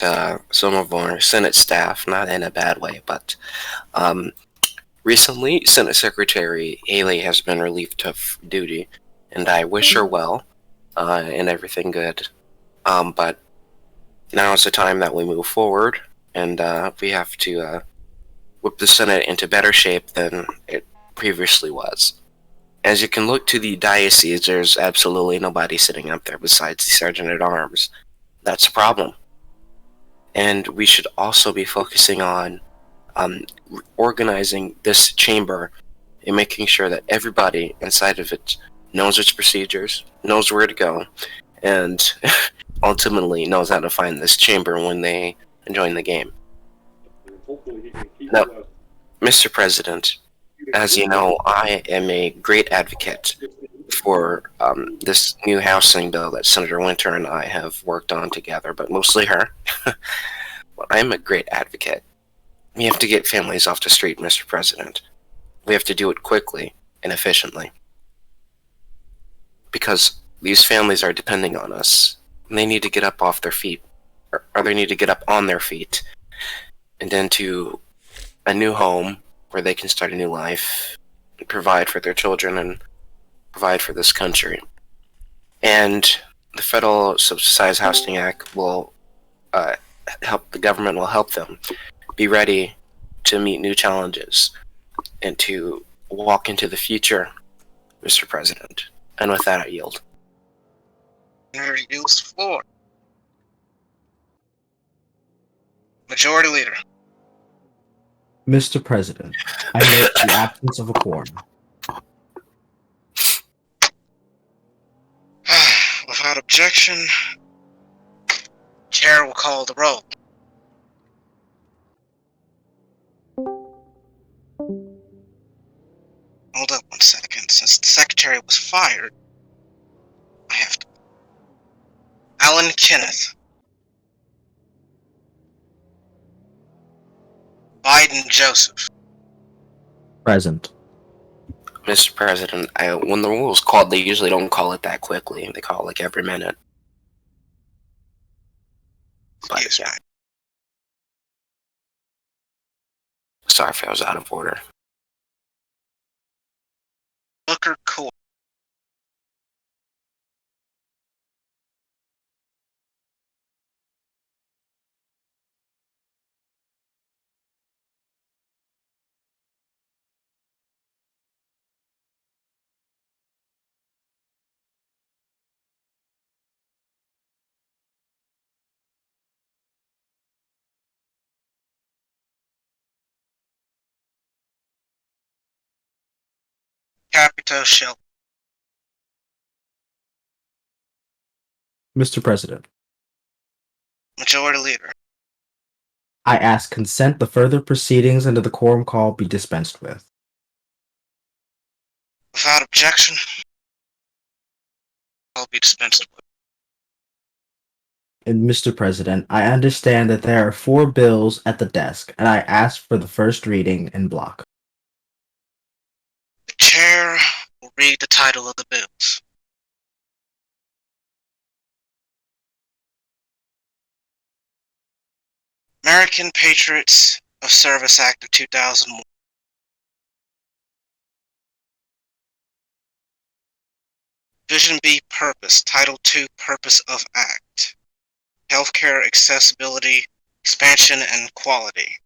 some of our Senate staff, not in a bad way, but um, recently Senate Secretary Haley has been relieved of duty, and I wish her well and everything good. But now is the time that we move forward, and we have to whip the Senate into better shape than it previously was. As you can look to the diocese, there's absolutely nobody sitting up there besides the Sergeant at Arms. That's a problem. And we should also be focusing on um, organizing this chamber and making sure that everybody inside of it knows its procedures, knows where to go, and ultimately knows how to find this chamber when they join the game. Now, Mr. President, as you know, I am a great advocate for this new housing bill that Senator Winter and I have worked on together, but mostly her. I'm a great advocate. We have to get families off the street, Mr. President. We have to do it quickly and efficiently. Because these families are depending on us. And they need to get up off their feet, or they need to get up on their feet, and into a new home where they can start a new life, and provide for their children, and provide for this country. And the Federal Subsidized Housing Act will uh, help, the government will help them be ready to meet new challenges and to walk into the future, Mr. President. And with that, I yield. Senator yields the floor. Majority Leader. Mr. President, I note the absence of a quorum. Without objection, Chair will call the roll. Hold up 1 second. Since the Secretary was fired, I have to. Alan Kenneth. Biden Joseph. Present. Mr. President, when the rule is called, they usually don't call it that quickly. They call it like every minute. But Excuse yeah, me. sorry if I was out of order. Booker Court. Capito Shelton. Mr. President, Majority Leader. I ask consent the further proceedings under the quorum call be dispensed with. Without objection, I'll be dispensed with. And Mr. President, I understand that there are 4 bills at the desk, and I ask for the first reading in block. The Chair will read the title of the bills. American Patriots of Service Act of 2001. Vision B Purpose, Title II Purpose of Act. Healthcare accessibility, expansion, and quality.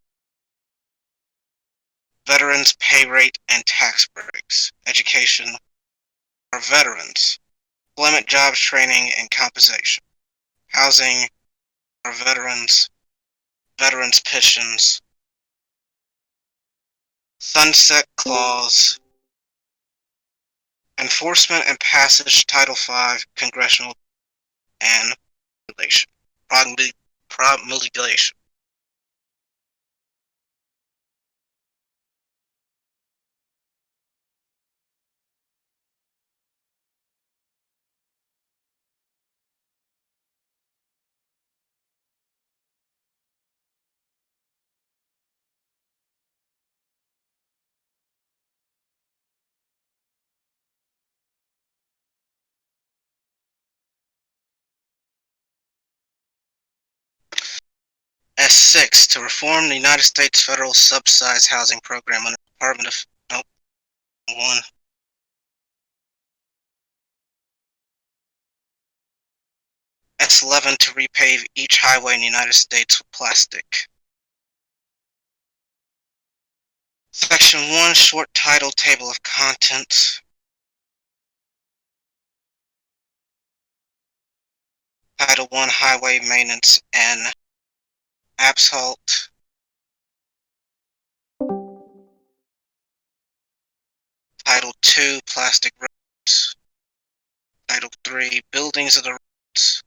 Veterans pay rate and tax breaks. Education for veterans. Employment, jobs, training, and compensation. Housing for veterans. Veterans pensions. Sunset clause. Enforcement and passage Title V Congressional and promulgation. 6. To reform the United States federal subsidized housing program under Department of... Nope. 1. S11. To repave each highway in the United States with plastic. Section 1. Short title, table of contents. Title 1. Highway maintenance and asphalt. Title 2. Plastic roads. Title 3. Buildings of the roads.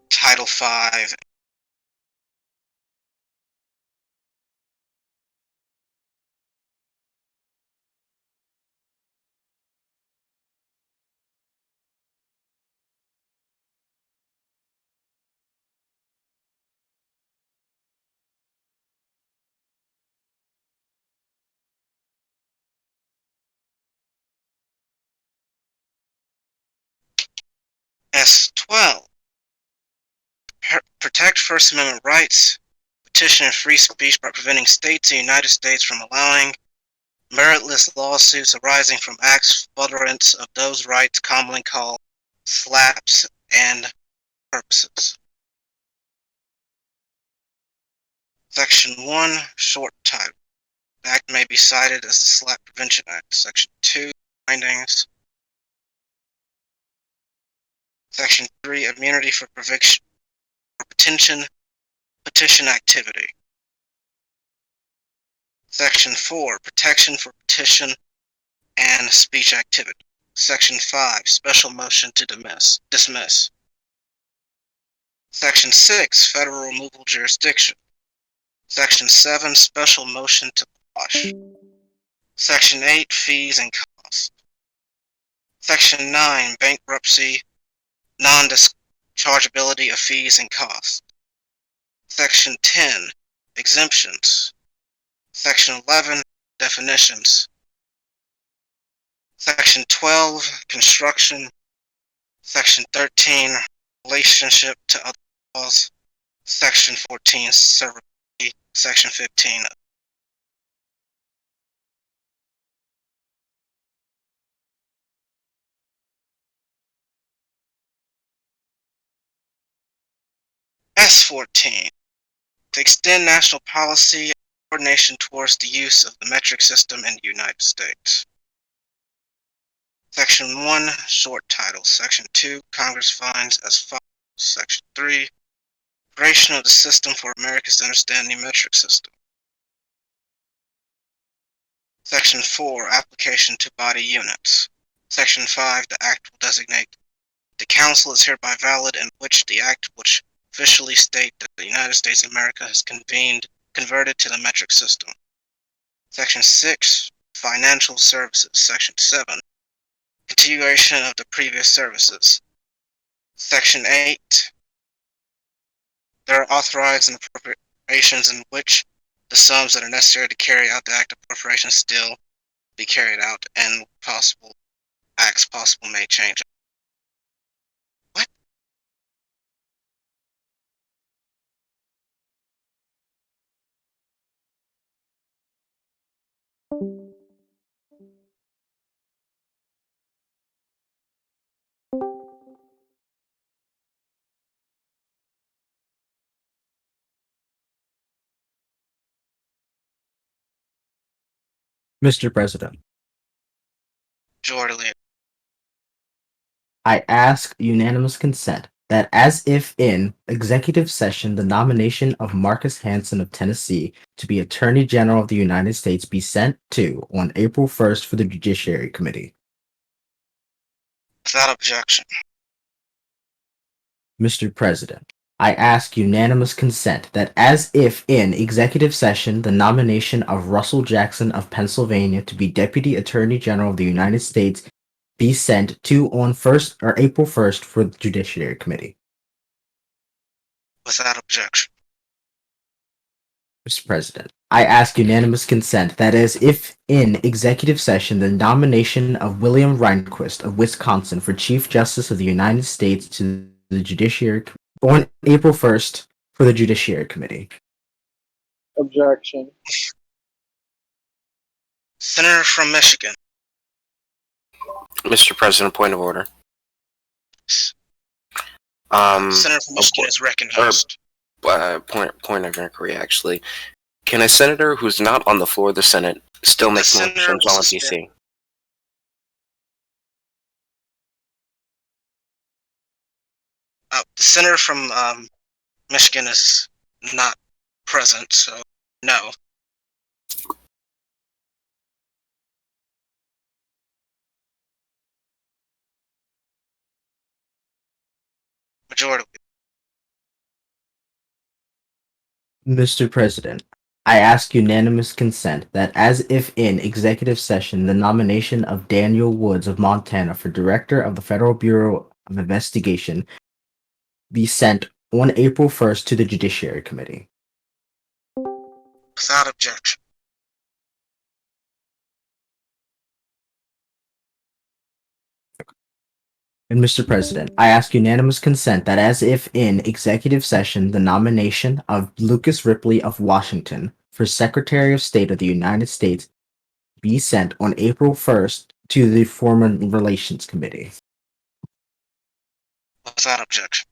Title 5. S12. Protect First Amendment rights. Petition free speech by preventing states in the United States from allowing meritless lawsuits arising from acts furtherance of those rights commonly called SLAPs and purposes. Section 1. Short title. The act may be cited as the SLAP Prevention Act. Section 2. Findings. Section 3. Immunity for petition activity. Section 4. Protection for petition and speech activity. Section 5. Special motion to dismiss. Section 6. Federal removal jurisdiction. Section 7. Special motion to quash. Section 8. Fees and costs. Section 9. Bankruptcy, non-dischargeability of fees and costs. Section 10. Exemptions. Section 11. Definitions. Section 12. Construction. Section 13. Relationship to other laws. Section 14. Severability. Section 15. S14. To extend national policy and coordination towards the use of the metric system in the United States. Section 1. Short title. Section 2. Congress finds as follows. Section 3. Creation of the system for Americans to understand the metric system. Section 4. Application to body units. Section 5. The Act will designate the Council is hereby valid, in which the Act which officially state that the United States of America has converted to the metric system. Section 6. Financial services. Section 7. Continuation of the previous services. Section 8. There are authorized appropriations in which the sums that are necessary to carry out the act of appropriation still be carried out, and possible acts may change. What? Mr. President, Majority. I ask unanimous consent that as if in executive session the nomination of Marcus Hanson of Tennessee to be Attorney General of the United States be sent to on April 1st for the Judiciary Committee. Without objection. Mr. President, I ask unanimous consent that as if in executive session the nomination of Russell Jackson of Pennsylvania to be Deputy Attorney General of the United States be sent to on April 1st for the Judiciary Committee. Without objection. Mr. President, I ask unanimous consent that as if in executive session the nomination of William Rehnquist of Wisconsin for Chief Justice of the United States to the Judiciary on April 1st for the Judiciary Committee. Objection. Senator from Michigan. Mr. President, point of order. Senator from Michigan is recognized. Point of inquiry, actually. Can a senator who's not on the floor of the Senate still make motions while in DC? The senator from Michigan is not present, so no. Majority. Mr. President, I ask unanimous consent that as if in executive session, the nomination of Daniel Woods of Montana for Director of the Federal Bureau of Investigation be sent on April 1st to the Judiciary Committee. Without objection. And Mr. President, I ask unanimous consent that as if in executive session, the nomination of Lucas Ripley of Washington for Secretary of State of the United States be sent on April 1st to the Foreign Relations Committee. Without objection.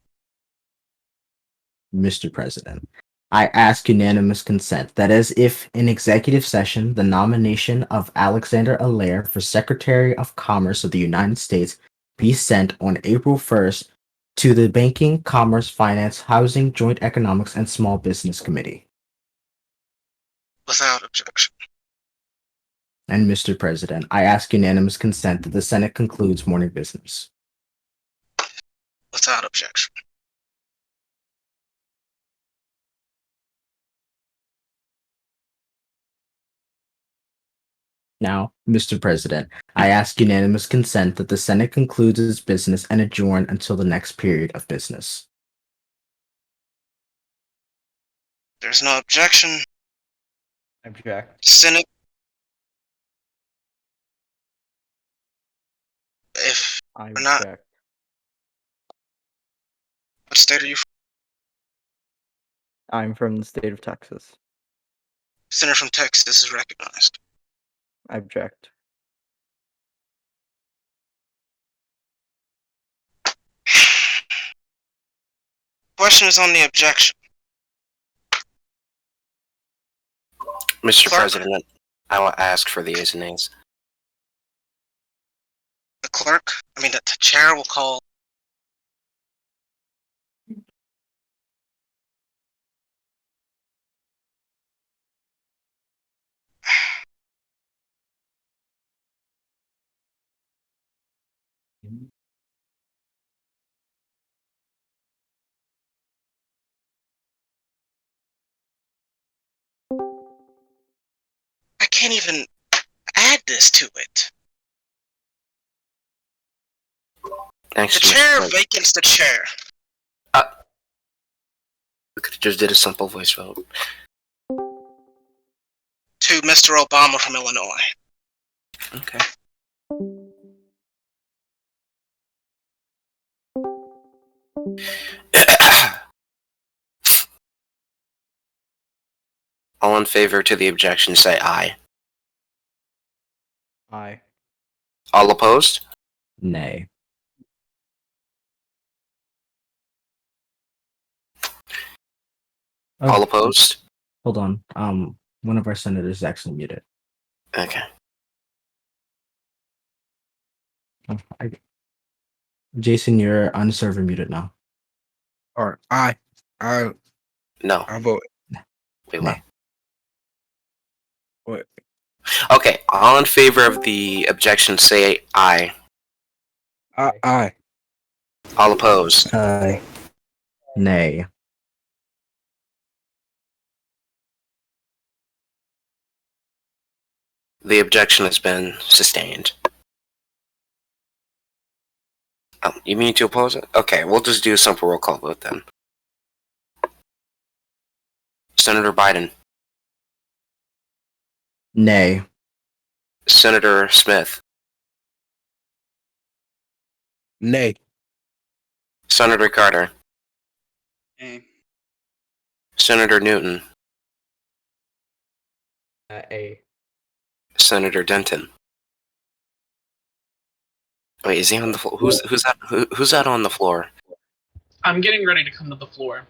Mr. President, I ask unanimous consent that as if in executive session, the nomination of Alexander Allaire for Secretary of Commerce of the United States be sent on April 1st to the Banking, Commerce, Finance, Housing, Joint Economics, and Small Business Committee. Without objection. And Mr. President, I ask unanimous consent that the Senate concludes morning business. Without objection. Now, Mr. President, I ask unanimous consent that the Senate concludes its business and adjourn until the next period of business. There's no objection. Object. Senate. If I We're not- object. what state are you from? I'm from the state of Texas. Senator from Texas is recognized. I object. Question is on the objection. Mr. Clerk? President, I will ask for the ayes and nays. The chair will call. I can't even add this to it. Thanks, The Mr. chair President. vacates the chair. We could have just did a simple voice vote. To Mr. Obama from Illinois. Okay. All in favor to the objection say aye. Aye. All opposed? Nay. Oh, All opposed? Hold on. One of our senators is actually muted. Okay. Oh, Jason, you're unserved and muted now. Or I No. vote. Wait, what? Nay. What? Okay, all in favor of the objection say aye. Aye. All opposed? Aye. Nay. The objection has been sustained. Oh, you mean to oppose it? Okay, we'll just do a simple roll call vote then. Senator Biden. Nay. Senator Smith. Nay. Senator Carter. Nay. Senator Newton. A. Senator Denton. Wait, is he on the floor? Who's that on the floor? I'm getting ready to come to the floor.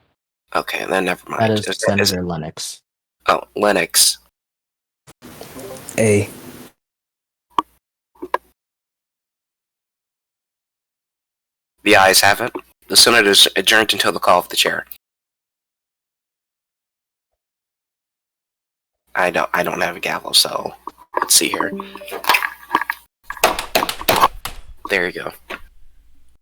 Okay, then never mind. That is Senator Lennox. Oh, Lennox. A. The ayes have it. The Senate is adjourned until the call of the chair. I don't have a gavel, so let's see here. There you go.